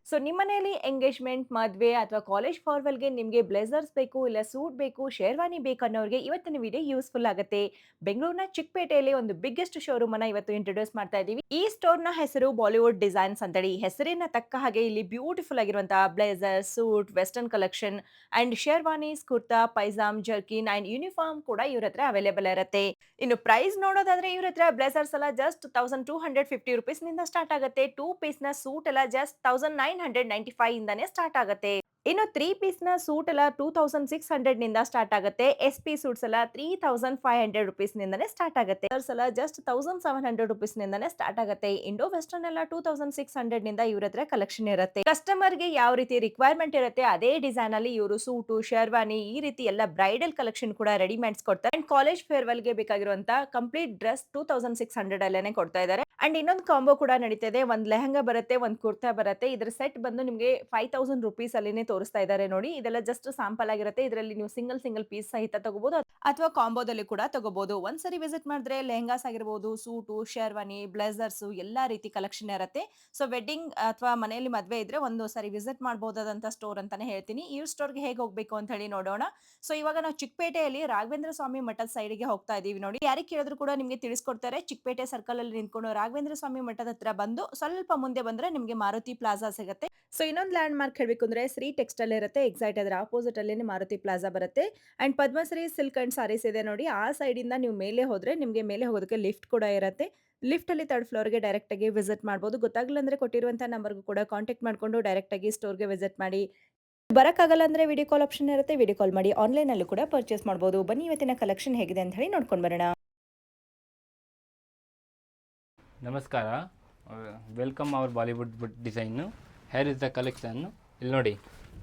So ನಿಮ್ಮ ಮನೆಯಲ್ಲಿ engagement, ಮದುವೆ ಅಥವಾ ಕಾಲೇಜ್ ಫಾರ್ವೆಲ್‌ಗೆ ನಿಮಗೆ ಬ್ಲೇಸರ್ಸ್ ಬೇಕು, ಇಲ್ಲ ಸೂಟ್ ಬೇಕು, ಶೇರ್ವಾನಿ ಬೇಕು ಅನ್ನೋರಿಗೆ ಇವತ್ತಿನ ವಿಡಿಯೋ ಯೂಸ್‌ಫುಲ್ ಆಗುತ್ತೆ. ಬೆಂಗಳೂರಿನ ಚಿಕ್ಕಪೇಟೆಯಲ್ಲಿ ಒಂದು ಬಿಗ್ಗೆಸ್ಟ್ ಶೋರೂಮ್ ಅನ್ನ ಇವತ್ತು ಇಂಟ್ರೊಡ್ಯೂಸ್ ಮಾಡ್ತಾ ಇದ್ದೀವಿ. ಈ ಸ್ಟೋರ್‌ನ ಹೆಸರು ಬಾಲಿವುಡ್ ಡಿಸೈನ್ಸ್ ಅಂತೇಳಿ. ಹೆಸರಿನ ತಕ್ಕ ಹಾಗೆ ಇಲ್ಲಿ ಬ್ಯೂಟಿಫುಲ್ ಆಗಿರುವಂತಹ blazer, suit, western collection and sherwanis, kurta, pyjama, jerkin and uniform ಕೂಡ ಇವ್ರ ಹತ್ರ ಅವೈಲೇಬಲ್ ಇರುತ್ತೆ. ಇನ್ನು ಪ್ರೈಸ್ ನೋಡೋದಾದ್ರೆ ಇವ್ರ ಹತ್ರ ಬ್ಲೇಸರ್ಸ್ ಎಲ್ಲ ಜಸ್ಟ್ ₹1250 ನಿಂದ ಸ್ಟಾರ್ಟ್ ಆಗುತ್ತೆ. 2 ಪೀಸ್‌ನ ಸೂಟ್ ಎಲ್ಲ ಜಸ್ಟ್ 1995 ಇಂದಾನೆ ಸ್ಟಾರ್ಟ್ ಆಗುತ್ತೆ. ಇನ್ನು 3 ಪೀಸ್‌ನ ಸೂಟ್ ಎಲ್ಲ 2600 ನಿಂದ ಸ್ಟಾರ್ಟ್ ಆಗುತ್ತೆ. ಎಸ್‌ಪಿ ಸೂಟ್ಸ್ ಎಲ್ಲ ₹3500 ನಿಂದಾನೆ ಸ್ಟಾರ್ಟ್ ಆಗುತ್ತೆ. ಬ್ಲೇಸರ್ಸ್ ಎಲ್ಲ ಜಸ್ಟ್ ₹1700 ನಿಂದಾನೆ ಸ್ಟಾರ್ಟ್ ಆಗುತ್ತೆ. ಇಂಡೋ ವೆಸ್ಟರ್ನ್ ಎಲ್ಲ 2600 ನಿಂದ ಇವ್ರ ಹತ್ರ ಕಲೆಕ್ಷನ್ ಇರುತ್ತೆ. ಕಸ್ಟಮರ್‌ಗೆ ಯಾವ ರೀತಿ ರಿಕ್ವೈರ್ಮೆಂಟ್ ಇರುತ್ತೆ ಅದೇ ಡಿಸೈನ್ ಅಲ್ಲಿ ಇವರು ಸೂಟು, ಶೇರ್ವಾನಿ ಈ ರೀತಿ ಎಲ್ಲ ಬ್ರೈಡಲ್ ಕಲೆಕ್ಷನ್ ಕೂಡ ರೆಡಿ ಮಾಡಿಸ್ಕೊಡ್ತಾರೆ. ಅಂಡ್ ಕಾಲೇಜ್ ಫೇರ್ವೆಲ್‌ಗೆ ಬೇಕಾಗಿರುವಂತ ಕಂಪ್ಲೀಟ್ ಡ್ರೆಸ್ 2600 ಅಲ್ಲೇನೆ ಕೊಡ್ತಾ ಇದ್ದಾರೆ. ಅಂಡ್ ಇನ್ನೊಂದು ಕಾಂಬೋ ಕೂಡ ನಡೀತಾ ಇದೆ. ಒಂದು ಲೆಹಂಗಾ ಬರುತ್ತೆ, ಒಂದು ಕುರ್ತಾ ಬರುತ್ತೆ. ಇದರ ಸೆಟ್ ಬಂದು ನಿಮಗೆ ₹5000 ಅಲ್ಲಿನೇ ತೋರಿಸ್ತಾ ಇದ್ದಾರೆ ನೋಡಿ. ಇದೆಲ್ಲ ಜಸ್ಟ್ ಸ್ಯಾಂಪಲ್ ಆಗಿರುತ್ತೆ. ಇದರಲ್ಲಿ ನೀವು ಸಿಂಗಲ್ ಸಿಂಗಲ್ ಪೀಸ್ ಸಹಿತ ತಗೋಬಹುದು ಅಥವಾ ಕಾಂಬೋದಲ್ಲಿ ಕೂಡ ತಗೋಬಹುದು. ಒಂದ್ಸರಿ ವಿಸಿಟ್ ಮಾಡಿದ್ರೆ ಲೆಹಂಗಾಸ್ ಆಗಿರಬಹುದು, ಸೂಟು, ಶೇರ್ವಾನಿ, ಬ್ಲೇಸರ್ಸ್ ಎಲ್ಲಾ ರೀತಿ ಕಲೆಕ್ಷನ್ ಇರುತ್ತೆ. ಸೊ ವೆಡ್ಡಿಂಗ್ ಅಥವಾ ಮನೆಯಲ್ಲಿ ಮದುವೆ ಇದ್ರೆ ಒಂದು ಸಾರಿ ವಿಸಿಟ್ ಮಾಡಬಹುದಾದಂತ ಸ್ಟೋರ್ ಅಂತಾನೆ ಹೇಳ್ತೀನಿ. ಈ ಸ್ಟೋರ್‌ಗೆ ಹೇಗೆ ಹೋಗಬೇಕು ಅಂತ ಹೇಳಿ ನೋಡೋಣ. ಸೊ ಇವಾಗ ನಾವು ಚಿಕ್ಕಪೇಟೆಯಲ್ಲಿ ರಾಘವೇಂದ್ರ ಸ್ವಾಮಿ ಮಠದ ಸೈಡ್‌ಗೆ ಹೋಗ್ತಾ ಇದೀವಿ ನೋಡಿ. ಯಾರಿಗೆ ಕೇಳಿದ್ರು ಕೂಡ ನಿಮಗೆ ತಿಳಿಸ್ಕೊಡ್ತಾರೆ. ಚಿಕ್ಕಪೇಟೆ ಸರ್ಕಲ್ ಅಲ್ಲಿ ನಿಂತ್ಕೊಂಡು ರಾಘವೇಂದ್ರ ಸ್ವಾಮಿ ಮಠದ ಹತ್ರ ಬಂದು ಸ್ವಲ್ಪ ಮುಂದೆ ಬಂದ್ರೆ ನಿಮಗೆ ಮಾರುತಿ ಪ್ಲಾಜಾ ಸಿಗುತ್ತೆ. ಸೊ ಇನ್ನೊಂದು ಲ್ಯಾಂಡ್ ಮಾರ್ಕ್ ಹೇಳಬೇಕು ಅಂದ್ರೆ ಶ್ರೀ ಟೆಕ್ಸ್ಟೈಲ್ ಇರುತ್ತೆ. ಎಕ್ಸಾಕ್ಟ್ ಅದರ ಆಪೋಸಿಟ್ ಅಲ್ಲೇನೆ ಮಾರುತಿ ಪ್ಲಾಜಾ ಬರುತ್ತೆ. And Padmashri silk and saris ಇದೆ ನೋಡಿ. ಆ ಸೈಡ್ ಇಂದ ನೀವು ಮೇಲೆ ಹೋದ್ರೆ ನಿಮಗೆ ಮೇಲೆ ಹೋಗೋದಕ್ಕೆ ಲಿಫ್ಟ್ ಕೂಡ ಇರುತ್ತೆ. ಲಿಫ್ಟ್ ಅಲ್ಲಿ ಥರ್ಡ್ ಫ್ಲೋರ್‌ಗೆ ಡೈರೆಕ್ಟ್ ಆಗಿ ವಿಸಿಟ್ ಮಾಡಬಹುದು. ಗೊತ್ತಾಗಲಿಲ್ಲ ಅಂದ್ರೆ ಕೊಟ್ಟಿರುವಂತಹ ನಂಬರ್‌ಗೂ ಕೂಡ ಕಾಂಟ್ಯಾಕ್ಟ್ ಮಾಡ್ಕೊಂಡು ಡೈರೆಕ್ಟ್ ಆಗಿ ಸ್ಟೋರ್‌ಗೆ ವಿಸಿಟ್ ಮಾಡಿ. ಬರಕ್ಕಾಗಲ್ಲ ಅಂದ್ರೆ ವಿಡಿಯೋ ಕಾಲ್ ಆಪ್ಷನ್ ಇರುತ್ತೆ. ವಿಡಿಯೋ ಕಾಲ್ ಮಾಡಿ ಆನ್ಲೈನ್ ಅಲ್ಲೂ ಕೂಡ ಪರ್ಚೇಸ್ ಮಾಡಬಹುದು. ಬನ್ನಿ ಇವತ್ತಿನ ಕಲೆಕ್ಷನ್ ಹೇಗಿದೆ ಅಂತ ಹೇಳಿ ನೋಡ್ಕೊಂಡು ಬರೋಣ. ನಮಸ್ಕಾರ, welcome hour Bollywood design. Hair is the collection. ಇಲ್ಲಿ ನೋಡಿ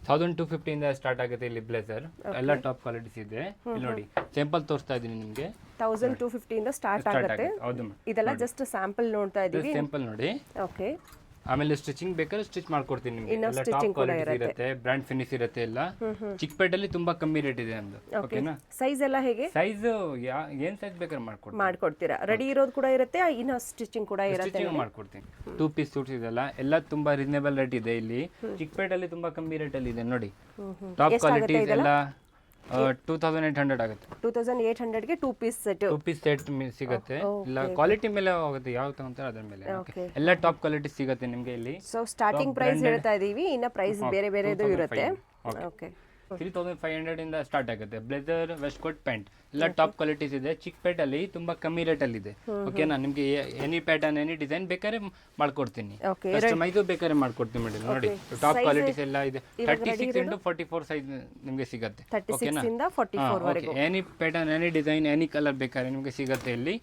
1250 ಇಂದ ಸ್ಟಾರ್ಟ್ ಆಗುತ್ತೆ. ಇಲ್ಲಿ ಬ್ಲೇಸರ್ ಎಲ್ಲ ಟಾಪ್ ಕ್ವಾಲಿಟೀಸ್ ಇದೆ. ಇಲ್ಲಿ ನೋಡಿ ಸ್ಯಾಂಪಲ್ ತೋರಿಸ್ತಾ ಇದ್ದೀನಿ ನಿಮಗೆ. 1250 ಇಂದ ಸ್ಟಾರ್ಟ್ ಆಗುತ್ತೆ. ಹೌದು, ಇದೆಲ್ಲ ಜಸ್ಟ್ ಸ್ಯಾಂಪಲ್ ನೋಡ್ತಾ ಇದೀವಿ. ಸ್ಯಾಂಪಲ್ ನೋಡಿ. ಓಕೆ. ಆಮೇಲೆ ಸ್ಟಿಚಿಂಗ್ ಬೇಕಾದ್ರೆ ಸ್ಟಿಚ್ ಮಾಡ್ಕೊಡ್ತೀನಿ ನಿಮಗೆ. ಇನ್ನು ಎಲ್ಲ ಟಾಪ್ ಸ್ಟಿಚಿಂಗ್ ಕೂಡ ಕ್ವಾಲಿಟೀಸ್ ಇರುತ್ತೆ. ಇರುತ್ತೆ, ಬ್ರ್ಯಾಂಡ್ ಫಿನಿಶ್ ಇರುತ್ತೆ ಎಲ್ಲ. ಚಿಕ್ಕಪೇಟೆಯಲ್ಲಿ ತುಂಬಾ ಕಮ್ಮಿ ರೇಟ್ ಇದೆ ನಮ್ದು. ಓಕೆ. ಓಕೆನಾ? ಸೈಜ್ ಎಲ್ಲ ಹೇಗೆ ಸೈಜ್ ಏನ್ ಸೈಜ್ ಬೇಕಾದ್ರೆ ಮಾಡ್ಕೊಡ್ತೀನಿ. ಮಾಡ್ಕೊಡ್ತೀರಾ? ರೆಡಿ ಇರೋದು ಕೂಡ ಇರುತ್ತೆ, ಇನ್ನು ಸ್ಟಿಚಿಂಗ್ ಕೂಡ ಇರುತ್ತೆ. ಸ್ಟಿಚಿಂಗ್ ಮಾಡ್ಕೊಡ್ತೀನಿ. 2 ಪೀಸ್ ಸೂಟ್ಸ್ ಇದೆಲ್ಲ ಎಲ್ಲ ತುಂಬಾ ರೀಸನೇಬಲ್ ರೇಟ್ ಇದೆ. ಇಲ್ಲಿ ಚಿಕ್ಕಪೇಟೆಯಲ್ಲಿ ತುಂಬಾ ಕಮ್ಮಿ ರೇಟ್ ಅಲ್ಲಿ ಇದೆ ನೋಡಿ. ಟಾಪ್ ಕ್ವಾಲಿಟೀಸ್ ಎಲ್ಲ 2800 ಆಗುತ್ತೆ. 2800 ಗೆ 2 ಪೀಸ್ ಸೆಟ್. 2 ಪೀಸ್ ಸೆಟ್ ಸಿಗುತ್ತೆ. ಇಲ್ಲ ಕ್ವಾಲಿಟಿ ಮೇಲೆ ಹೋಗುತ್ತೆ, ಯಾವ ತಗೊಂತಾರೆ ಅದ್ರ ಮೇಲೆ. ಎಲ್ಲ ಟಾಪ್ ಕ್ವಾಲಿಟಿ ಸಿಗುತ್ತೆ ನಿಮಗೆ ಇಲ್ಲಿ. ಸೊ ಸ್ಟಾರ್ಟಿಂಗ್ ಪ್ರೈಸ್ ಹೇಳ್ತಾ ಇದೀವಿ, ಇನ್ನ ಪ್ರೈಸ್ ಬೇರೆ ಬೇರೆದು ಇರುತ್ತೆ. ಓಕೆ. 3500 ಇಂದ ಸ್ಟಾರ್ಟ್ ಆಗುತ್ತೆ. ಬ್ಲೇಸರ್, ವೆಸ್ಟ್ ಕೋಟ್, ಪ್ಯಾಂಟ್ ಎಲ್ಲ ಟಾಪ್ ಕ್ವಾಲಿಟೀಸ್ ಇದೆ. ಚಿಕ್ಕಪೇಟಲ್ಲಿ ತುಂಬಾ ಕಮ್ಮಿ ರೇಟ್ ಅಲ್ಲಿ ಇದೆ. ಓಕೆನಾ? ನಿಮ್ಗೆ ಎನಿ ಪ್ಯಾಟರ್ನ್, ಎನಿ ಡಿಸೈನ್ ಬೇಕಾದ್ರೆ ಮಾಡ್ಕೊಡ್ತೀನಿ. ಕಸ್ಟಮೈಸ್ ಬೇಕಾದ್ರೆ ಮಾಡ್ಕೊಡ್ತೀನಿ ಮೇಡಮ್. ನೋಡಿ ಟಾಪ್ ಕ್ವಾಲಿಟೀಸ್ ಎಲ್ಲ ಇದೆ. 36 ಇಂಟು 44 ಸೈಜ್ ನಿಮ್ಗೆ ಸಿಗುತ್ತೆ. 36 ಇಂದ 44 ವರೆಗೂ any pattern, any design, any colour ಬೇಕಾದ್ರೆ ನಿಮ್ಗೆ ಸಿಗುತ್ತೆ ಇಲ್ಲಿ.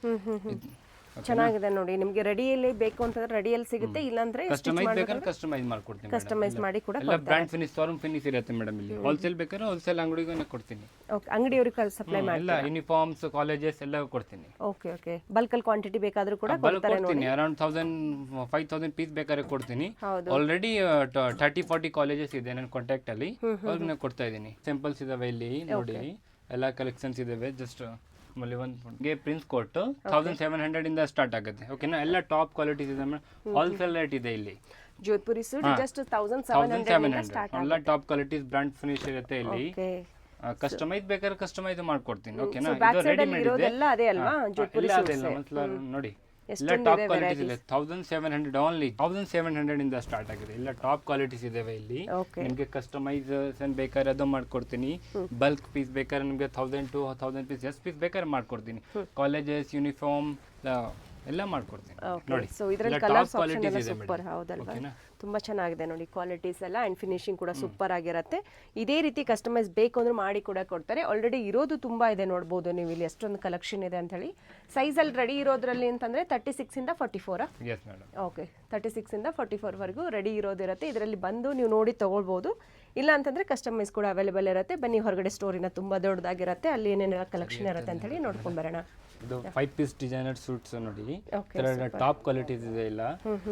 ಚೆನ್ನಾಗಿದೆ ನೋಡಿ. ನಿಮಗೆ ರೆಡಿಯಲ್ಲಿ ಬೇಕು ಅಂತಂದ್ರೆ ರೆಡಿಯಲ್ಲಿ ಸಿಗುತ್ತೆ, ಇಲ್ಲಾಂದ್ರೆ ಕಸ್ಟಮೈಸ್ ಬೇಕಾದ್ರೆ ಕಸ್ಟಮೈಸ್ ಮಾಡ್ಕೊಡ್ತೀನಿ. ಕಸ್ಟಮೈಸ್ ಮಾಡಿ ಕೂಡ ಎಲ್ಲ ಬ್ರ್ಯಾಂಡ್ ಫಿನಿಶ್, ಶೋರೂಮ್ ಫಿನಿಶ್ ಇರುತ್ತೆ ಮೇಡಮ್. ಇಲ್ಲಿ ಹೋಲ್ಸೇಲ್ ಬೇಕಾದ್ರೆ ಹೋಲ್ಸೇಲ್ ಅಂಗಡಿಗೂ ಕೊಡ್ತೀನಿ. ಓಕೆ. ಅಂಗಡಿಯವರಿಗೆ ಸಪ್ಲೈ ಮಾಡಿ ಎಲ್ಲ ಯೂನಿಫಾರ್ಮ್ಸ್, ಕಾಲೇಜಸ್ ಎಲ್ಲ ಕೊಡ್ತೀನಿ. ಓಕೆ. ಓಕೆ. ಬಲ್ಕಲ್ ಕ್ವಾಂಟಿಟಿ ಬೇಕಾದ್ರೂ ಕೂಡ ಕೊಡ್ತೀನಿ. ಅರೌಂಡ್ 5000 ಪೀಸ್ ಬೇಕಾದ್ರೆ ಕೊಡ್ತೀನಿ. ಆಲ್ರೆಡಿ 30-40 ಕಾಲೇಜಸ್ ಇದೆ ನನ್ನ ಕಾಂಟ್ಯಾಕ್ಟ್ ಅಲ್ಲಿ. ಅವ್ರಿಗೆ ಕೊಡ್ತಾ ಇದ್ದೀನಿ. ಸಿಂಪಲ್ಸ್ ಇದಾವೆ ಇಲ್ಲಿ ನೋಡಿ. ಎಲ್ಲ ಕಲೆಕ್ಷನ್ಸ್ ಇದಾವೆ. ಜಸ್ಟ್ ಗೆ ಪ್ರಿನ್ಸ್ ಕೋಟ್ 1700 ಇಂದ ಸ್ಟಾರ್ಟ್ ಆಗುತ್ತೆ. ಓಕೆನಾ? ಎಲ್ಲ ಟಾಪ್ ಕ್ವಾಲಿಟೀಸ್ ಇದೆ. ಹೋಲ್ಸೇಲ್ ರೇಟ್ ಇದೆ ಇಲ್ಲಿ. ಜೋಧ್ಪುರಿ ಸೂಟ್ ಜಸ್ಟ್ 1700 ಇಂದ ಸ್ಟಾರ್ಟ್ ಎಲ್ಲ ಟಾಪ್ ಕ್ವಾಲಿಟೀಸ್, ಬ್ರ್ಯಾಂಡ್ ಫಿನಿಶ್ ಇರುತ್ತೆ ಇಲ್ಲಿ. ಕಸ್ಟಮೈಸ್ ಬೇಕಾದ್ರೆ ಕಸ್ಟಮೈಸ್ ಮಾಡ್ಕೊಡ್ತೀನಿ. ಓಕೆನಾ? ಇದು ರೆಡಿಮೇಡ್ ಇದೆ. ಎಲ್ಲ ಅದೇ ಅಲ್ವಾ ಜೋಧ್ಪುರಿ ಸೂಟ್ಸ್? ನೋಡಿ ಎಲ್ಲ ಟಾಪ್ ಕ್ವಾಲಿಟೀಸ್ ಇದೆ. 1700 ಓನ್ಲಿ. 1700 ಇಂದ ಸ್ಟಾರ್ಟ್ ಆಗಿದೆ. ಎಲ್ಲ ಟಾಪ್ ಕ್ವಾಲಿಟೀಸ್ ಇದಾವೆ ಇಲ್ಲಿ. ನಿಮ್ಗೆ ಕಸ್ಟಮೈಸೇಷನ್ ಬೇಕಾದ್ರೆ ಅದು ಮಾಡ್ಕೊಡ್ತೀನಿ. ಬಲ್ಕ್ ಪೀಸ್ ಬೇಕಾದ್ರೆ ನಿಮ್ಗೆ 1000 to 1000 ಪೀಸ್, ಎಷ್ಟು ಪೀಸ್ ಬೇಕಾದ್ರೆ ಮಾಡ್ಕೊಡ್ತೀನಿ. ಕಾಲೇಜಸ್, ಯೂನಿಫಾರ್ಮ್ ಎಲ್ಲ ಮಾಡ್ಕೊಡ್ತೀನಿ ನೋಡಿ. ಸೊ ಇದರಲ್ಲಿ ಕಲರ್ಸ್ ಆಪ್ಷನ್ ಎಲ್ಲ ಸೂಪರ್. ಹೌದಲ್ವಾ? ತುಂಬಾ ಚೆನ್ನಾಗಿದೆ ನೋಡಿ. ಕ್ವಾಲಿಟೀಸ್ ಎಲ್ಲ ಅಂಡ್ ಫಿನಿಶಿಂಗ್ ಕೂಡ ಸೂಪರ್ ಆಗಿರುತ್ತೆ. ಇದೇ ರೀತಿ ಕಸ್ಟಮೈಸ್ ಬೇಕು ಅಂದ್ರೆ ಮಾಡಿ ಕೂಡ ಕೊಡ್ತಾರೆ. ಆಲ್ರೆಡಿ ಇರೋದು ತುಂಬಾ ಇದೆ, ನೋಡಬಹುದು ನೀವು ಇಲ್ಲಿ ಎಷ್ಟೊಂದು ಕಲೆಕ್ಷನ್ ಇದೆ ಅಂತ ಹೇಳಿ. ಸೈಜ್ ಅಲ್ಲಿ ರೆಡಿ ಇರೋದ್ರಲ್ಲಿ ಅಂತಂದ್ರೆ 36 ಇಂದ 44. Yes madam. ಓಕೆ. 36 ಇಂದ 44 ವರೆಗೂ ರೆಡಿ ಇರೋದಿರುತ್ತೆ. ಇದರಲ್ಲಿ ಬಂದು ನೀವು ನೋಡಿ ತಗೊಳ್ಬಹುದು. ಇಲ್ಲ ಅಂತಂದ್ರೆ ಕಸ್ಟಮೈಸ್ ಕೂಡ ಅವೈಲೇಬಲ್ ಇರುತ್ತೆ. ಬನ್ನಿ ಹೊರಗಡೆ ಸ್ಟೋರಿನ ತುಂಬಾ ದೊಡ್ಡದಾಗಿರುತ್ತೆ, ಅಲ್ಲಿ ಏನೇನೆಲ್ಲ ಕಲೆಕ್ಷನ್ ಇರುತ್ತೆ ಅಂತ ಹೇಳಿ ನೋಡ್ಕೊಂಡು ಬರೋಣ. ಇದು 5 ಪೀಸ್ ಡಿಸೈನರ್ ಸೂಟ್ಸ್ ನೋಡಿ Okay, ಟಾಪ್ ಕ್ವಾಲಿಟೀಸ್ ಇದೆ ಇಲ್ಲ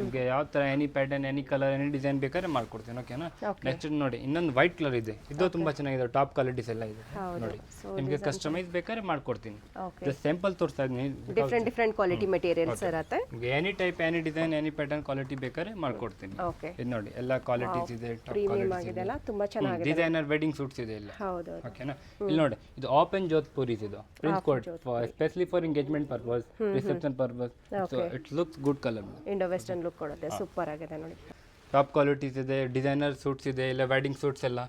ನಿಮಗೆ ಯಾವ ತರ any pattern any colour any design ಬೇಕಾದ್ರೆ ಮಾಡ್ಕೊಡ್ತೀನಿ ಓಕೆನಾ. ನೆಕ್ಸ್ಟ್ ನೋಡಿ ಇನ್ನೊಂದು ವೈಟ್ ಕಲರ್ ಇದೆ, ಇದು ತುಂಬಾ ಚೆನ್ನಾಗಿದೆ, ಟಾಪ್ ಕ್ವಾಲಿಟೀಸ್ ಎಲ್ಲ ಇದೆ ನೋಡಿ. ನಿಮಗೆ ಕಸ್ಟಮೈಸ್ ಬೇಕಾದ್ರೆ ಮಾಡ್ಕೊಡ್ತೀನಿ. ಜಸ್ಟ್ ಸ್ಯಾಂಪಲ್ ತೋರಿಸ್ತಾ ಇದ್ದೀನಿ. ಡಿಫ್ರೆಂಟ್ ಕ್ವಾಲಿಟಿ ಮೆಟೀರಿಯಲ್ಸ್ ಇರುತ್ತೆ. ನಿಮಗೆ any type any design any pattern quality ಬೇಕಾದ್ರೆ ಮಾಡ್ಕೊಡ್ತೀನಿ. ಇದು ನೋಡಿ ಎಲ್ಲ ಕ್ವಾಲಿಟೀಸ್ ಇದೆ, ಟಾಪ್ ಕ್ವಾಲಿಟೀಸ್ ಇದೆ, ತುಂಬಾ ಚೆನ್ನಾಗಿದೆ. ಡಿಸೈನರ್ ವೆಡ್ಡಿಂಗ್ ಸೂಟ್ಸ್ ಇದೆ ಇಲ್ಲ. ಹೌದು. ಓಕೆನಾ. ಇಲ್ಲಿ ನೋಡಿ ಇದು ಓಪನ್ ಜೋಧ್ಪುರೀಸ್ ಇದು print coat especially for engagement purpose, reception purpose. So it looks good colour, Indo western look ಕೊಡುತ್ತೆ. ಸೂಪರ್ ಆಗಿದೆ ನೋಡಿ. ಟಾಪ್ ಕ್ವಾಲಿಟೀಸ್ ಇದೆ, ಡಿಸೈನರ್ ಸೂಟ್ಸ್ ಇದೆ ಇಲ್ಲ ವೆಡ್ಡಿಂಗ್ ಸೂಟ್ಸ್ ಎಲ್ಲ.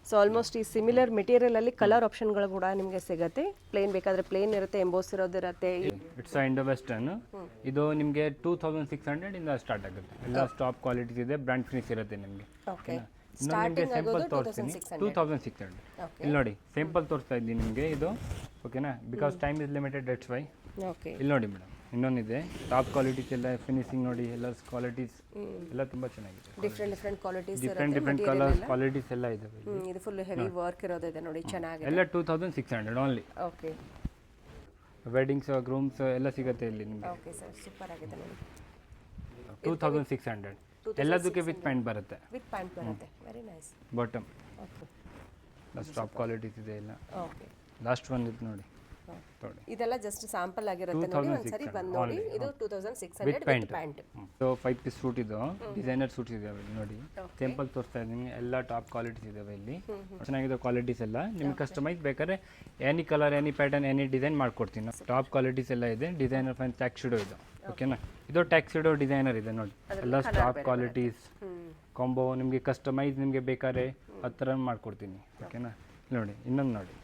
ಸೊ ಆಲ್ಮೋಸ್ಟ್ ಈ ಸಿಮಿಲರ್ ಮೆಟೀರಿಯಲ್ ಅಲ್ಲಿ ಕಲರ್ ಆಪ್ಷನ್ಗಳು ಕೂಡ ನಿಮಗೆ ಸಿಗುತ್ತೆ. ಪ್ಲೇನ್ ಬೇಕಾದ್ರೆ ಪ್ಲೇನ್ ಇರುತ್ತೆ, ಎಂಬೋಸ್ ಇರೋದು ಇರುತ್ತೆ. It's Indo western. ಇದು ನಿಮಗೆ 2600 ಇಂದ ಸ್ಟಾರ್ಟ್ ಆಗುತ್ತೆ. ಎಲ್ಲ ಟಾಪ್ ಕ್ವಾಲಿಟೀಸ್ ಇದೆ, ಬ್ರ್ಯಾಂಡ್ ಫಿನಿಶ್ ಇರುತ್ತೆ ನಿಮಗೆ. ಓಕೆ. ಇನ್ನೊಂದು ನಿಮಗೆ ಸ್ಯಾಂಪಲ್ ತೋರಿಸ್ತೀನಿ. 2600 ಇಲ್ಲಿ ನೋಡಿ ಸ್ಯಾಂಪಲ್ ತೋರಿಸ್ತಾ ಇದ್ದೀನಿ ನಿಮಗೆ ಇದು ಓಕೆನಾ. Because time is limited, that's why. Okay. ಇಲ್ಲಿ ನೋಡಿ ಮೇಡಮ್ ಇನ್ನೊಂದಿದೆ ಟಾಪ್ ಕ್ವಾಲಿಟೀಸ್ ಎಲ್ಲ, ಫಿನಿಶಿಂಗ್ ನೋಡಿ ಎಲ್ಲ ಕ್ವಾಲಿಟೀಸ್ ಎಲ್ಲ ತುಂಬಾ ಚೆನ್ನಾಗಿದೆ. Different qualities different colours qualities ಎಲ್ಲ ಇದೆ. ಇದು ಫುಲ್ ಹೆವಿ ವರ್ಕ್ ಇರೋದು ಇದೆ ನೋಡಿ, ಚೆನ್ನಾಗಿದೆ. ಎಲ್ಲ 2600 ಓನ್ಲಿ. ಓಕೆ. ವೆಡ್ಡಿಂಗ್ಸ್ ಗ್ರೂಮ್ಸ್ ಎಲ್ಲ ಸಿಗುತ್ತೆ ಇಲ್ಲಿ ನಿಮಗೆ. ಓಕೆ ಸರ್, ಸೂಪರ್ ಆಗಿದೆ ನೋಡಿ. 2600 ಎಲ್ಲದಕ್ಕೆ ವಿತ್ ಪ್ಯಾಂಟ್ ಬರುತ್ತೆ. ವಿತ್ ಪ್ಯಾಂಟ್ ಬರುತ್ತೆ. Very nice. Bottom okay. Top qualities ಇದೆ ಇಲ್ಲ. ಓಕೆ. ಲಾಸ್ಟ್ ಒನ್ ಇದು ನೋಡಿ. ಇದೆಲ್ಲ ಜಸ್ಟ್ ಸ್ಯಾಂಪಲ್ ಆಗಿರುತ್ತೆ ನೋಡಿ, ಒಂದ್ಸರಿ ಬಂದು ನೋಡಿ. ಇದು 2600 with pant. So 5 piece suit ಇದು ಡಿಸೈನರ್ ಸೂಟ್ಸ್ ಇದಾವೆ ನೋಡಿ. ಸ್ಯಾಂಪಲ್ ತೋರಿಸ್ತಾ ಇದ್ದೀನಿ. ಎಲ್ಲ ಟಾಪ್ ಕ್ವಾಲಿಟೀಸ್ ಇದಾವೆ ಇಲ್ಲಿ, ಚೆನ್ನಾಗಿದೆ ಕ್ವಾಲಿಟೀಸ್ ಎಲ್ಲ. ನಿಮ್ಗೆ ಕಸ್ಟಮೈಸ್ ಬೇಕಾದ್ರೆ any colour any pattern any design ಮಾಡ್ಕೊಡ್ತೀನಿ. ಟಾಪ್ ಕ್ವಾಲಿಟೀಸ್ ಎಲ್ಲ ಇದೆ. ಡಿಸೈನರ್ ಫೈನ್ ಟ್ಯಾಕ್ಸಿಡೋ ಇದು ಓಕೆನಾ. ಇದು ಟ್ಯಾಕ್ಸಿಡೋ ಡಿಸೈನರ್ ಇದೆ ನೋಡಿ. ಎಲ್ಲ ಟಾಪ್ ಕ್ವಾಲಿಟೀಸ್ ಕಾಂಬೋ. ನಿಮಗೆ ಕಸ್ಟಮೈಸ್ ನಿಮಗೆ ಬೇಕಾದ್ರೆ ಆ ಥರ ಮಾಡ್ಕೊಡ್ತೀನಿ ಓಕೆನಾ. ನೋಡಿ ಇನ್ನೊಂದು ನೋಡಿ,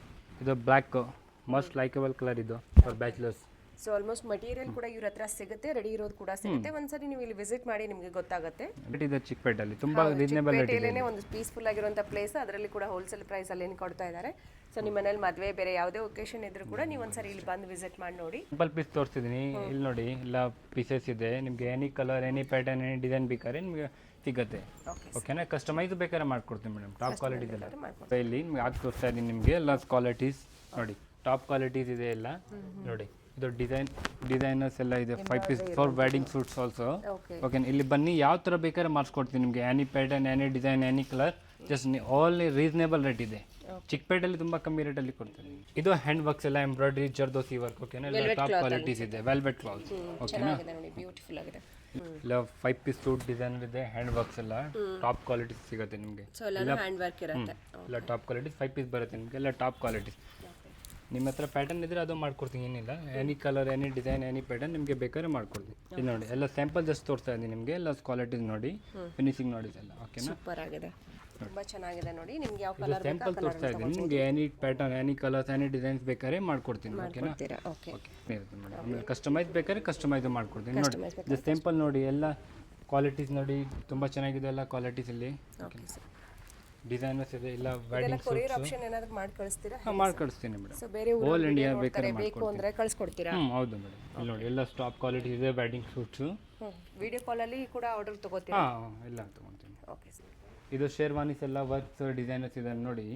ಇದು ಬ್ಲ್ಯಾಕ್ ಮಸ್ಟ್ ಲೈಕಬಲ್ ಕಲರ್ ಇದು for bachelors. So almost material ಕೂಡ ಇವ್ರ ಹತ್ರ ಸಿಗುತ್ತೆ, ರೆಡಿ ಇರೋದು ಕೂಡ ಸಿಗುತ್ತೆ. ಒಂದ್ಸರಿ ನೀವು ಇಲ್ಲಿ ವಿಸಿಟ್ ಮಾಡಿ ನಿಮಗೆ ಗೊತ್ತಾಗುತ್ತೆ. ಇದೆ ಚಿಕ್ಕಪೇಟೆಯಲ್ಲಿ ತುಂಬಾ ರೀಸನೇಬಲ್ ರೇಟ್ ಇದೆ. ಒಂದು ಪೀಸ್ಫುಲ್ ಆಗಿರುವಂತ ಪ್ಲೇಸ್, ಅದರಲ್ಲಿ ಕೂಡ ಹೋಲ್ಸೇಲ್ ಪ್ರೈಸ್ ಅಲ್ಲಿ ಕೊಡ್ತಾ ಇದ್ದಾರೆ. ಸೊ ನಿಮ್ಮ ಮನೇಲಿ ಮದುವೆ ಬೇರೆ ಯಾವುದೇ ಒಕೇಶನ್ ಇದ್ರೂ ಕೂಡ ನೀವು ಒಂದ್ಸರಿ ಇಲ್ಲಿ ಬಂದು ವಿಸಿಟ್ ಮಾಡಿ ನೋಡಿ. ಸಿಂಪಲ್ ಪೀಸ್ ತೋರಿಸ್ತಿದ್ದೀನಿ. ಇಲ್ಲಿ ನೋಡಿ ಎಲ್ಲ ಪೀಸಸ್ ಇದೆ. ನಿಮಗೆ any colour any pattern any design ಬೇಕಾದ್ರೆ ನಿಮಗೆ ಸಿಗುತ್ತೆ ಓಕೆನಾ. ಕಸ್ಟಮೈಸ್ ಬೇಕಾದ್ರೆ ಮಾಡ್ಕೊಡ್ತೀನಿ ಮೇಡಮ್. ಟಾಪ್ ಕ್ವಾಲಿಟೀಸ್ ಎಲ್ಲ ಇಲ್ಲಿ ನಿಮ್ಗೆ ಹಾಕಿ ತೋರಿಸ್ತಾ ಇದ್ದೀನಿ ನಿಮಗೆ. ಎಲ್ಲ ಕ್ವಾಲಿಟೀಸ್ ನೋಡಿ, ಟಾಪ್ ಕ್ವಾಲಿಟೀಸ್ ಇದೆ ಎಲ್ಲ ನೋಡಿ. ಇದು ಡಿಸೈನರ್ಸ್ ಎಲ್ಲ ಇದೆ. 5 piece for wedding suits also okay. ಇಲ್ಲಿ ಬನ್ನಿ, ಯಾವ ಥರ ಬೇಕಾದ್ರೆ ಮಾಡಿಸ್ಕೊಡ್ತೀನಿ ನಿಮಗೆ. Any pattern any design any colour, just all reasonable rate ಇದೆ. ಚಿಕ್ಕಪೇಟೆಯಲ್ಲಿ ತುಂಬ ಕಮ್ಮಿ ರೇಟಲ್ಲಿ ಕೊಡ್ತೀನಿ. ಇದು ಹ್ಯಾಂಡ್ ವರ್ಕ್ಸ್ ಎಲ್ಲ, ಎಂಬ್ರಾಯ್ಡ್ರಿ ಜರ್ದೋಸಿ ವರ್ಕ್ ಓಕೆನಾ. ಎಲ್ಲ ಟಾಪ್ ಕ್ವಾಲಿಟೀಸ್ ಇದೆ. ವೆಲ್ವೆಟ್ ಕ್ಲಾತ್ ಓಕೆನಾ. ಬ್ಯೂಟಿಫುಲ್ ಆಗಿದೆ. ಇಲ್ಲ 5 ಪೀಸ್ ಸೂಟ್ ಡಿಸೈನರ್ ಇದೆ. ಹ್ಯಾಂಡ್ ವರ್ಕ್ಸ್ ಎಲ್ಲ ಟಾಪ್ ಕ್ವಾಲಿಟೀಸ್ ಸಿಗುತ್ತೆ ನಿಮಗೆ. ಎಲ್ಲ ಟಾಪ್ ಕ್ವಾಲಿಟೀಸ್ 5 ಪೀಸ್ ಬರುತ್ತೆ ನಿಮಗೆ. ಎಲ್ಲ ಟಾಪ್ ಕ್ವಾಲಿಟೀಸ್. ನಿಮ್ಮ ಹತ್ರ ಪ್ಯಾಟರ್ನ್ ಇದ್ರೆ ಅದು ಮಾಡ್ಕೊಡ್ತೀನಿ, ಏನಿಲ್ಲ. Any colour any design any pattern ನಿಮಗೆ ಬೇಕಾದ್ರೆ ಮಾಡ್ಕೊಡ್ತೀನಿ. ಇಲ್ಲಿ ನೋಡಿ ಎಲ್ಲ ಸ್ಯಾಂಪಲ್ ಜಸ್ಟ್ ತೋರಿಸ್ತಾ ಇದ್ದೀನಿ ನಿಮಗೆ. ಎಲ್ಲ ಕ್ವಾಲಿಟೀಸ್ ನೋಡಿ, ಫಿನಿಶಿಂಗ್ ನೋಡಿ ಎಲ್ಲ ಓಕೆನಾ. ಸೂಪರ್ ಆಗಿದೆ, ತುಂಬಾ ಚೆನ್ನಾಗಿದೆ ನೋಡಿ. ನಿಮಗೆ ಯಾವ ಕಲರ್ ಸ್ಯಾಂಪಲ್ ತೋರಿಸ್ತಾ ಇದ್ದೀನಿ ನಿಮಗೆ. Any pattern any colours any designs ಬೇಕಾದ್ರೆ ಮಾಡ್ಕೊಡ್ತೀನಿ ಓಕೆನಾ. ಓಕೆ. ಆಮೇಲೆ ಕಸ್ಟಮೈಸ್ ಬೇಕಾದ್ರೆ ಕಸ್ಟಮೈಸ್ ಮಾಡ್ಕೊಡ್ತೀನಿ ನೋಡಿ. ಜಸ್ಟ್ ಸ್ಯಾಂಪಲ್ ನೋಡಿ, ಎಲ್ಲ ಕ್ವಾಲಿಟೀಸ್ ನೋಡಿ ತುಂಬ ಚೆನ್ನಾಗಿದೆ. ಎಲ್ಲ ಕ್ವಾಲಿಟೀಸ್ ಇಲ್ಲಿ ಡಿಸೈನರ್ಸ್ ಇದೆ. ಇಲ್ಲ ವೆಡ್ಡಿಂಗ್ ಕೊರಿಯರ್ ಆಪ್ಷನ್ ಏನಾದರೂ ಮಾಡಿ ಕಳಿಸ್ತೀರಾ? ಮಾಡಿ ಕಳಿಸ್ತೀನಿ ಮೇಡಮ್. ಸೊ ಬೇರೆ ಆಲ್ ಇಂಡಿಯಾ ಬೇಕಾದ್ರೆ ಬೇಕು ಅಂದ್ರೆ ಕಳಿಸ್ಕೊಡ್ತೀರಾ? ಹೌದು ಮೇಡಮ್. ಇಲ್ಲಿ ನೋಡಿ ಎಲ್ಲ ಟಾಪ್ ಕ್ವಾಲಿಟಿ ಇದೆ. ವೆಡ್ಡಿಂಗ್ ಸೂಟ್ಸು ವಿಡಿಯೋ ಕಾಲಲ್ಲಿ ಕೂಡ ಆರ್ಡರ್ ತಗೋತೀರಾ? ಹಾಂ ಎಲ್ಲ ತೊಗೊತೀನಿ. Okay sir. ಇದು ಶೇರ್ವಾನೀಸ್ ಎಲ್ಲ ವರ್ಕ್ಸ್ ಡಿಸೈನರ್ಸ್ ಇದೆ ನೋಡಿ.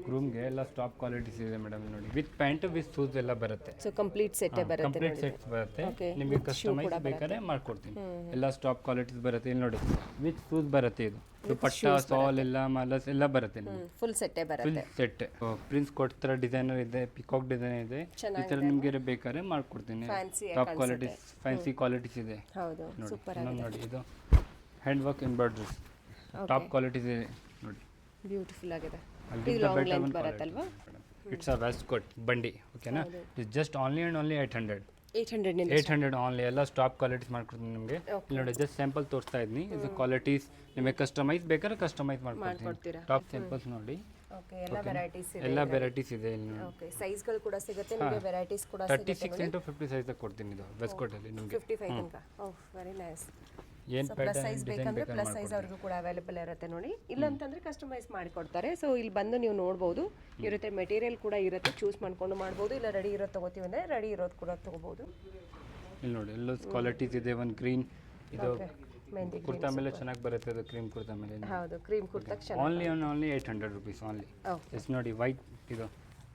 ಗ್ರೂಮ್ಗೆ ಎಲ್ಲ ಟಾಪ್ ಕ್ವಾಲಿಟೀಸ್ ಇದೆ ಮೇಡಮ್ ನೋಡಿ. ವಿತ್ ಪ್ಯಾಂಟ್ ವಿತ್ ಶೂಸ್ ಎಲ್ಲ ಬರುತ್ತೆ. ಸೊ ಕಂಪ್ಲೀಟ್ ಸೆಟ್ ಬರುತ್ತೆ. ಕಂಪ್ಲೀಟ್ ಸೆಟ್ ಬರುತ್ತೆ. ನಿಮಗೆ ಕಸ್ಟಮೈಸ್ ಬೇಕಾದ್ರೆ ಮಾಡ್ಕೊಡ್ತೀನಿ. ಎಲ್ಲ ಟಾಪ್ ಕ್ವಾಲಿಟೀಸ್ ಬರುತ್ತೆ. ಇಲ್ಲಿ ನೋಡಿ ವಿತ್ ಶೂಸ್ ಬರುತ್ತೆ. ಇದು ದುಪಟ್ಟ ಸಾಲ್ ಎಲ್ಲ ಮಾಲಸ್ ಎಲ್ಲ ಬರುತ್ತೆ ನಿಮಗೆ. ಫುಲ್ ಸೆಟ್ ಬರುತ್ತೆ. Full set. ಪ್ರಿನ್ಸ್ ಕೋಟ್ ತರ ಡಿಸೈನರ್ ಇದೆ, ಪಿಕಾಕ್ ಡಿಸೈನ್ ಇದೆ. ಈ ತರ ನಿಮಗೆ ಬೇಕಾದ್ರೆ ಮಾಡ್ಕೊಡ್ತೀನಿ. ಟಾಪ್ ಕ್ವಾಲಿಟೀಸ್ ಫ್ಯಾನ್ಸಿ ಕ್ವಾಲಿಟೀಸ್ ಇದೆ. ಹೌದು, ಸೂಪರ್ ಆಗಿದೆ ನೋಡಿ. ಇದು hand work embroideries top qualities ಇದೆ ನೋಡಿ. ಬ್ಯೂಟಿಫುಲ್ ಆಗಿದೆ. ಇಟ್ಸ್ ಅ ವೆಸ್ಟ್ ಕೋಟ್ ಬಂಡಿ ಓಕೆನಾ. It's just only and only 800 only. ಎಲ್ಲ ಟಾಪ್ ಕ್ವಾಲಿಟೀಸ್ ಮಾಡ್ಕೊಡ್ತೀನಿ ನಿಮಗೆ. ಇಲ್ಲಿ ನೋಡಿ ಜಸ್ಟ್ ಸ್ಯಾಂಪಲ್ ತೋರಿಸ್ತಾ ಇದ್ದೀನಿ. ಇದು ಕ್ವಾಲಿಟೀಸ್ ನಿಮಗೆ ಕಸ್ಟಮೈಸ್ ಬೇಕಾದ್ರೆ ಕಸ್ಟಮೈಸ್ ಮಾಡ್ಕೊಡ್ತೀನಿ. ಟಾಪ್ ಸ್ಯಾಂಪಲ್ಸ್ ನೋಡಿ. ಎಲ್ಲ ವೆರೈಟೀಸ್ ಇದೆ ಇಲ್ಲಿ ನೋಡಿ. ಓಕೆ, ಸೈಜ್ಗಳು ಕೂಡ ಸಿಗುತ್ತೆ ನಿಮಗೆ. ವೆರೈಟೀಸ್ ಕೂಡ ಸಿಗುತ್ತೆ. 36 into 50 ಸೈಜ್ ಕೊಡ್ತೀನಿ. ಇದು ವೆಸ್ಟ್ ಕೋಟ್ ಅಲ್ಲಿ ನಿಮಗೆ 55 ತನಕ. ಓಹ್, ವೆರಿ ನೈಸ್. ಏನು ಪ್ಲಸ್ ಸೈಜ್ ಬೇಕಂದ್ರೆ ಪ್ಲಸ್ ಸೈಜ್ ಅವ್ರಿಗೂ ಕೂಡ ಅವೈಲೇಬಲ್ ಇರುತ್ತೆ ನೋಡಿ. ಇಲ್ಲ ಅಂತಂದ್ರೆ ಕಸ್ಟಮೈಸ್ ಮಾಡಿ ಕೊಡ್ತಾರೆ. ಸೊ ಇಲ್ಲಿ ಬಂದು ನೀವು ನೋಡ್ಬೋದು. ಇರುತ್ತೆ ಮೆಟೀರಿಯಲ್ ಕೂಡ ಇರುತ್ತೆ, ಚೂಸ್ ಮಾಡ್ಕೊಂಡು ಮಾಡ್ಬೋದು. ಇಲ್ಲ ರೆಡಿ ಇರೋದು ತಗೋತೀವಿ ಅಂದ್ರೆ ರೆಡಿ ಇರೋದು ಕೂಡ ತಗೋಬಹುದು. ಇಲ್ಲಿ ನೋಡಿ ಎಲ್ಲ ಕ್ವಾಲಿಟೀಸ್ ಇದೆ. ಒಂದು ಗ್ರೀನ್ ಇದು ಮೆಹಂದಿ ಕುರ್ತಾ ಮೇಲೆ ಚೆನ್ನಾಗಿ ಬರುತ್ತೆ. ಅದು ಕ್ರೀಮ್ ಕುರ್ತಾ ಮೇಲೆ. ಹೌದು, cream kurta only 800 rupees only. Just ನೋಡಿ ವೈಟ್ ಇದು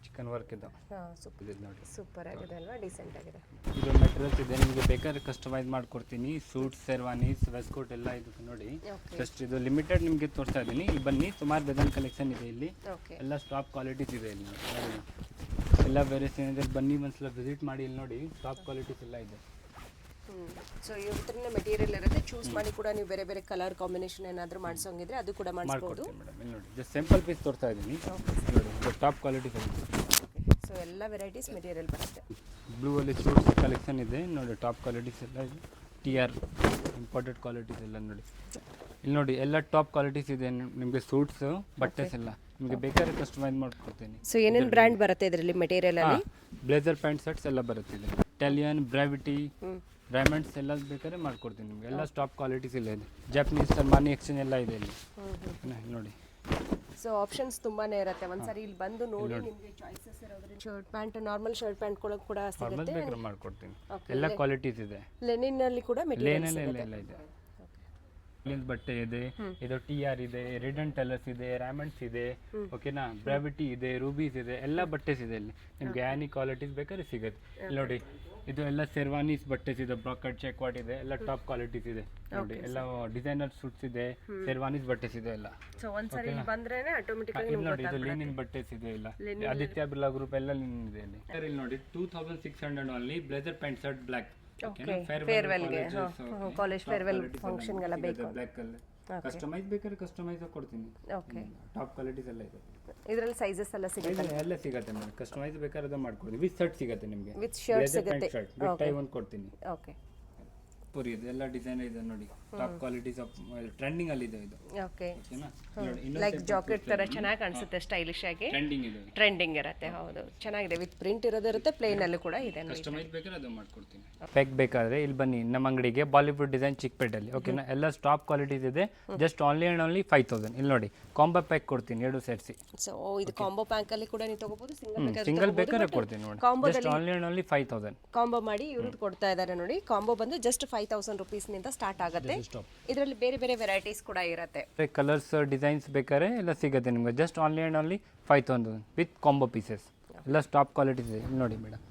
ಚಿಕನ್ ವರ್ಕ್ ಇದೆ ಸೂಪರ್ ಇದು ನೋಡಿ. ಸೂಪರ್ ಆಗಿದೆ ಅಲ್ವಾ, ಡಿಸೆಂಟ್ ಆಗಿದೆ. ಇದು ಮೆಟೀರಿಯಲ್ಸ್ ಇದೆ, ನಿಮಗೆ ಬೇಕಾದ್ರೆ ಕಸ್ಟಮೈಸ್ ಮಾಡ್ಕೊಡ್ತೀನಿ. ಸೂಟ್ಸ್, ಶೆರ್ವಾನೀಸ್, ವೆಸ್ಟ್ ಕೋಟ್ ಎಲ್ಲ ಇದು ನೋಡಿ. ಜಸ್ಟ್ ಇದು ಲಿಮಿಟೆಡ್ ನಿಮಗೆ ತೋರಿಸ್ತಾ ಇದ್ದೀನಿ. ಇಲ್ಲಿ ಬನ್ನಿ, ಸುಮಾರು ಡಿಸೈನ್ ಕಲೆಕ್ಷನ್ ಇದೆ ಇಲ್ಲಿ. ಎಲ್ಲ ಟಾಪ್ ಕ್ವಾಲಿಟೀಸ್ ಇದೆ ಇಲ್ಲಿ ನೋಡಿ. ಎಲ್ಲ ವೇರಿಯೇಷನ್ ಇದೆ, ಬನ್ನಿ ಒಂದ್ಸಲ ವಿಸಿಟ್ ಮಾಡಿ. ಇಲ್ಲಿ ನೋಡಿ ಟಾಪ್ ಕ್ವಾಲಿಟೀಸ್ ಎಲ್ಲ ಇದೆ. ಸೊ ಇವ್ರ ಹತ್ರನೇ ಮೆಟೀರಿಯಲ್ ಇರುತ್ತೆ, ಚೂಸ್ ಮಾಡಿ ಕೂಡ ನೀವು ಬೇರೆ ಬೇರೆ ಕಲರ್ ಕಾಂಬಿನೇಷನ್ ಏನಾದರೂ ಮಾಡಿಸೋಂಗಿದ್ರೆ ಅದು ಕೂಡ ಮಾಡಿಸ್ಬೋದು. ಮಾಡ್ಕೊಡ್ತೀನಿ ಮೇಡಮ್. ಇಲ್ಲಿ ನೋಡಿ ಜಸ್ಟ್ ಸಿಂಪಲ್ ಪೀಸ್ ತೋರಿಸ್ತಾ ಇದ್ದೀನಿ ನೋಡಿ. ಟಾಪ್ ಕ್ವಾಲಿಟೀಸ್ ಇದೆ. ಸೊ ಎಲ್ಲ ವೆರೈಟೀಸ್ ಮೆಟೀರಿಯಲ್ ಬರುತ್ತೆ. ಬ್ಲೂ ಅಲ್ಲಿ ಸೂಟ್ಸ್ ಕಲೆಕ್ಷನ್ ಇದೆ ನೋಡಿ. ಟಾಪ್ ಕ್ವಾಲಿಟೀಸ್ ಎಲ್ಲ ಇದೆ. TR ಇಂಪಾರ್ಟೆಂಟ್ ಕ್ವಾಲಿಟೀಸ್ ಎಲ್ಲ ನೋಡಿ. ಇಲ್ಲಿ ನೋಡಿ ಎಲ್ಲ ಟಾಪ್ ಕ್ವಾಲಿಟೀಸ್ ಇದೆ ನಿಮಗೆ. ಸೂಟ್ಸ್, ಬಟ್ಟೆಸ್ ಎಲ್ಲ ನಿಮಗೆ ಬೇಕಾದ್ರೆ ಕಸ್ಟಮೈಸ್ ಮಾಡ್ಕೊಡ್ತೀನಿ. ಸೊ ಏನೇನು ಬ್ರ್ಯಾಂಡ್ ಬರುತ್ತೆ ಇದರಲ್ಲಿ ಮೆಟೀರಿಯಲ್ ಅಲ್ಲಿ? ಬ್ಲೇಸರ್ ಪ್ಯಾಂಟ್ ಶರ್ಟ್ಸ್ ಎಲ್ಲ ಬರುತ್ತೆ ಇದೆ. ಇಟಾಲಿಯನ್, ಬ್ರಾವಿಟಿ, ಡೈಮಂಡ್ಸ್ ಎಲ್ಲ ಬೇಕಾದ್ರೆ ಮಾಡ್ಕೊಡ್ತೀನಿ ನಿಮಗೆ. ಎಲ್ಲ ಟಾಪ್ ಕ್ವಾಲಿಟೀಸ್ ಇಲ್ಲ ಇದೆ. ಜಪಾನೀಸ್, ಅರ್ಮಾನಿ ಎಕ್ಸ್ಚೇಂಜ್ ಎಲ್ಲ ಇದೆ ಇಲ್ಲಿ ನೋಡಿ. ಸೊ ಆಪ್ಷನ್ಸ್ ತುಂಬಾನೇ ಇರುತ್ತೆ. ಒಂದ್ಸರಿ ಇಲ್ಲಿ ಬಂದು ನೋಡಿ, ನಿಮಗೆ ಚಾಯ್ಸಸ್ ಇರೋದ್ರಿಂದ shirt pant, normal shirt pant ಕೂಡ ಸಿಗುತ್ತೆ. ಬೇಕಾದ್ರೆ ಮಾಡ್ಕೊಡ್ತೀನಿ. ಎಲ್ಲ ಕ್ವಾಲಿಟೀಸ್ ಇದೆ. ಲೆನಿನ್ ಅಲ್ಲಿ ಕೂಡ ಮೆಟೀರಿಯಲ್ ಎಲ್ಲ ಇದೆ. ಬಟ್ಟೆ ಇದೆ, ಇದು TR ಇದೆ, ರಿಡನ್ ಟೆಲರ್ಸ್ ಇದೆ, ರಾಮಂಡ್ಸ್ ಇದೆ, ಓಕೆನಾ, ಬ್ರಾವಿಟಿ ಇದೆ, ರೂಬೀಸ್ ಇದೆ, ಎಲ್ಲ ಬಟ್ಟೆಸ್ ಇದೆ ಇಲ್ಲಿ. ನಿಮ್ಗೆ ಆನಿ ಕ್ವಾಲಿಟೀಸ್ ಬೇಕಾದ್ರೆ ಸಿಗುತ್ತೆ. ಇಲ್ಲಿ ನೋಡಿ ಇದು ಎಲ್ಲ ಶೆರ್ವಾನೀಸ್ ಬಟ್ಟೆಸ್ ಇದೆ, ಬ್ರಾಕೆಟ್ ಚೆಕ್ವಾಟ್ ಇದೆ, ಎಲ್ಲ ಟಾಪ್ ಕ್ವಾಲಿಟೀಸ್ ಇದೆ ನೋಡಿ. ಎಲ್ಲ ಡಿಸೈನರ್ ಸೂಟ್ಸ್ ಇದೆ, ಶೆರ್ವಾನೀಸ್ ಬಟ್ಟೆಸ್ ಇದೆ ಎಲ್ಲ. ಸೊ ಒಂದ್ಸರಿ ಇಲ್ಲಿ ಬಂದ್ರೇನೆ ಆಟೋಮೆಟಿಕಲಿ ಇಲ್ಲಿ ನೋಡಿ ಇದು ಲಿನಿನ್ ಬಟ್ಟೆಸ್ ಇದೆ ಇಲ್ಲ. ಆದಿತ್ಯ ಬಿರ್ಲಾ ಗ್ರೂಪ್ ಎಲ್ಲ ಲಿನಿನ್ ಇದೆ ಇಲ್ಲಿ. ಇಲ್ಲಿ ನೋಡಿ 2600 only blazer pant shirt black. ಫೇರ್ವೆಲ್ಗೆ, ಕಾಲೇಜ್ ಫೇರ್ವೆಲ್ ಫಂಕ್ಷನ್ಗೆಲ್ಲ ಬೇಕು. ಬ್ಲಾಕ್ ಕಲರ್ ಕಸ್ಟಮೈಸ್ ಬೇಕಾದ್ರೆ ಕಸ್ಟಮೈಸ್ ಕೊಡ್ತೀನಿ. ಓಕೆ, ಟಾಪ್ ಕ್ವಾಲಿಟೀಸ್ ಎಲ್ಲ ಇದೆ. ಇದರಲ್ಲಿ ಸೈಜಸ್ ಎಲ್ಲ ಸಿಗುತ್ತೆ. ಎಲ್ಲ ಸಿಗುತ್ತೆ ನಿಮಗೆ. ಕಸ್ಟಮೈಸ್ ಬೇಕಾದ್ರೆ ಮಾಡ್ಕೊಡ್ತೀನಿ. ವಿತ್ ಶರ್ಟ್ ಸಿಗುತ್ತೆ ನಿಮಗೆ. ವಿತ್ ಶರ್ಟ್ ಸಿಗುತ್ತೆ. ವಿತ್ ಟೈ ಒಂದು ಕೊಡ್ತೀನಿ. ಓಕೆ, ಪೂರಿ ಇದೆ, ಎಲ್ಲ ಡಿಸೈನ್ ಇದೆ ನೋಡಿ. ಟಾಪ್ ಕ್ವಾಲಿಟೀಸ್ ಆಫ್ ಟ್ರೆಂಡಿಂಗ್ ಅಲ್ಲಿ ಇದೆ ಇದು. ಓಕೆ, ಓಕೆನಾ, ಲೈಕ್ ಜಾಕೆಟ್ ತರ ಚೆನ್ನಾಗಿ ಕಾಣಿಸುತ್ತೆ, ಸ್ಟೈಲಿಶ್ ಆಗಿ ಟ್ರೆಂಡಿಂಗ್ ಇದೆ. ಟ್ರೆಂಡಿಂಗ್ ಇರುತ್ತೆ. ಹೌದು, ಚೆನ್ನಾಗಿದೆ. ವಿತ್ ಪ್ರಿಂಟ್ ಇರೋದಿರುತ್ತೆ, ಪ್ಲೇನ್ ಅಲ್ಲೂ ಕೂಡ ಇದೆ. ಕಸ್ಟಮೈಸ್ ಬೇಕಾದ್ರೆ ಅದು ಮಾಡ್ಕೊಡ್ತೀನಿ. ಪ್ಯಾಕ್ ಬೇಕಾದ್ರೆ ಇಲ್ಲಿ ಬನ್ನಿ ನಮ್ಮ ಅಂಗಡಿಗೆ, ಬಾಲಿವುಡ್ ಡಿಸೈನ್ ಚಿಕ್ಕಪೇಟೆಯಲ್ಲಿ. ಓಕೆನಾ, ಎಲ್ಲ ಟಾಪ್ ಕ್ವಾಲಿಟೀಸ್ ಇದೆ. Just only and only 5000. ಇಲ್ಲಿ ನೋಡಿ ಕಾಂಬೋ ಪ್ಯಾಕ್ ಕೊಡ್ತೀನಿ, 2 ಸೇರಿಸಿ. ಸೊ ಇದು ಕಾಂಬೋ ಪ್ಯಾಕ್ ಅಲ್ಲಿ ಕೂಡ ನೀವು ತಗೋಬಹುದು, ಸಿಂಗಲ್ ಬೇಕಾದ್ರೆ ಕೊಡ್ತೀನಿ ನೋಡಿ. Just only and only 5000 combo ಮಾಡಿ ಇವ್ರದ್ದು ಕೊಡ್ತಾ ಇದ್ದಾರೆ ನೋಡಿ. ಕಾಂಬೋ ಬಂದು ಜಸ್ಟ್ 5000 rupees ನಿಂದ ಸ್ಟಾರ್ಟ್ ಆಗುತ್ತೆ. ಇದರಲ್ಲಿ ಬೇರೆ ಬೇರೆ ವೆರೈಟೀಸ್ ಕೂಡ ಇರುತ್ತೆ. ಕಲರ್ಸ್, ಡಿಸೈನ್ಸ್ ಬೇಕಾದ್ರೆ ಎಲ್ಲ ಸಿಗುತ್ತೆ ನಿಮಗೆ. Just only and only 5000 with combo pieces. ಎಲ್ಲ ಟಾಪ್ ಕ್ವಾಲಿಟೀಸ್ ಇದೆ. ಇಲ್ಲಿ ನೋಡಿ ಮೇಡಮ್,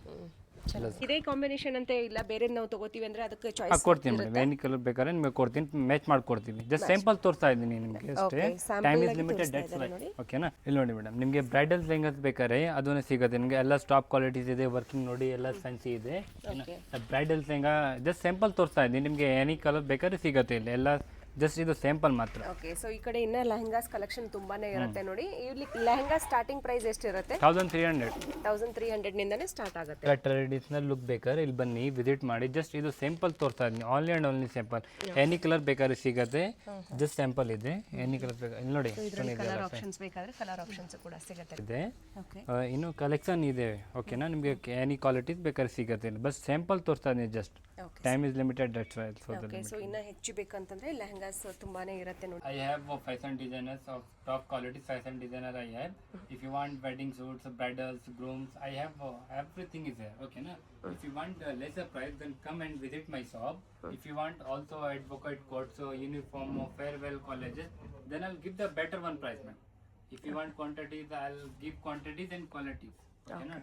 ಇದೇ ಕಾಂಬಿನೇಷನ್ ಅಂತ ಇಲ್ಲ, ಬೇರೆ ನಾವು ತಗೋತೀವಿ ಅಂದ್ರೆ ಅದಕ್ಕೆ ಚಾಯ್ಸ್ ಕೊಡ್ತೀನಿ ಮೇಡಮ್. ಏನು ಕಲರ್ ಬೇಕಾದ್ರೆ ನಿಮಗೆ ಕೊಡ್ತೀನಿ, ಮ್ಯಾಚ್ ಮಾಡ್ಕೊಡ್ತೀವಿ. ಜಸ್ಟ್ ಸ್ಯಾಂಪಲ್ ತೋರಿಸ್ತಾ ಇದ್ದೀನಿ ನಿಮಗೆ ಅಷ್ಟೇ. Time is limited, that's why. ಓಕೆನಾ, ಇಲ್ಲಿ ನೋಡಿ ಮೇಡಮ್, ನಿಮಗೆ ಬ್ರೈಡಲ್ ಲೆಹಂಗಾಸ್ ಬೇಕಾದ್ರೆ ಅದನ್ನು ಸಿಗುತ್ತೆ ನಿಮಗೆ. ಎಲ್ಲ ಟಾಪ್ ಕ್ವಾಲಿಟೀಸ್ ಇದೆ. ವರ್ಕಿಂಗ್ ನೋಡಿ, ಎಲ್ಲ ಫ್ಯಾನ್ಸಿ ಇದೆ. ಬ್ರೈಡಲ್ ಲೆಹಂಗಾ ಜಸ್ಟ್ ಸ್ಯಾಂಪಲ್ ತೋರಿಸ್ತಾ ಇದ್ದೀನಿ ನಿಮಗೆ. ಎನಿ ಕಲರ್ ಬೇಕಾದ್ರೆ ಸಿಗುತ್ತೆ ಇಲ್ಲಿ. ಎಲ್ಲ ಜಸ್ಟ್ ಇದು ಸ್ಯಾಂಪಲ್ ಮಾತ್ರ. ಓಕೆ, ಸೊ ಈ ಕಡೆ ಇನ್ನ ಲೆಹಂಗಾಸ್ ಕಲೆಕ್ಷನ್ ತುಂಬಾನೇ ಇರುತ್ತೆ ನೋಡಿ. ಇಲ್ಲಿ ಲೆಹಂಗಾ ಸ್ಟಾರ್ಟಿಂಗ್ ಪ್ರೈಸ್ ಎಷ್ಟಿರುತ್ತೆ? 1300 ನಿಂದನೇ ಸ್ಟಾರ್ಟ್ ಆಗುತ್ತೆ. ಟ್ರೆಡಿಷನಲ್ ಲುಕ್ ಬೇಕಾದ್ರೆ ಇಲ್ಲಿ ಬನ್ನಿ, ವಿಸಿಟ್ ಮಾಡಿ. ಜಸ್ಟ್ ಇದು ಸ್ಯಾಂಪಲ್ ತೋರಿಸ್ತಾ ಇದ್ದೀನಿ, only and only sample. Any colour ಬೇಕಾದ್ರೆ ಸಿಗುತ್ತೆ. ಜಸ್ಟ್ ಸ್ಯಾಂಪಲ್ ಇದೆ. ಎನಿ ಕಲರ್ ಬೇಕಾದ್ರೆ ಇಲ್ಲಿ ನೋಡಿ, ಕಲರ್ ಆಪ್ಷನ್ಸ್ ಬೇಕಾದ್ರೆ ಕಲರ್ ಆಪ್ಷನ್ಸ್ ಕೂಡ ಸಿಗುತ್ತೆ. ಇದೆ. ಇನ್ನು ಕಲೆಕ್ಷನ್ ಇದೆ. ಓಕೆನಾ, ನಿಮಗೆ ಎನಿ ಕ್ವಾಲಿಟೀಸ್ ಬೇಕಾದ್ರೆ ಸಿಗುತ್ತೆ. ಬಸ್ ಸ್ಯಾಂಪಲ್ ತೋರಿಸ್ತಾ ಇದ್ದೀನಿ. Just time is limited, that's why. So ಇನ್ನ ಹೆಚ್ಚು ಬೇಕಂತಂದ್ರೆ ಲೆಹಂಗಾಸ್ ತುಂಬಾನೇ ಇರುತ್ತೆ ನೋಡಿ. I have fashion designers of top quality fashion designer I have. If you want wedding suits, bridals, grooms, I have everything is there. Okay na. If you want lesser price, then come and visit my shop. If you want also advocate coats, uniform, farewell colleges, then I'll give the better one price, man. If you want quantities, I'll give quantities and qualities. Okay na.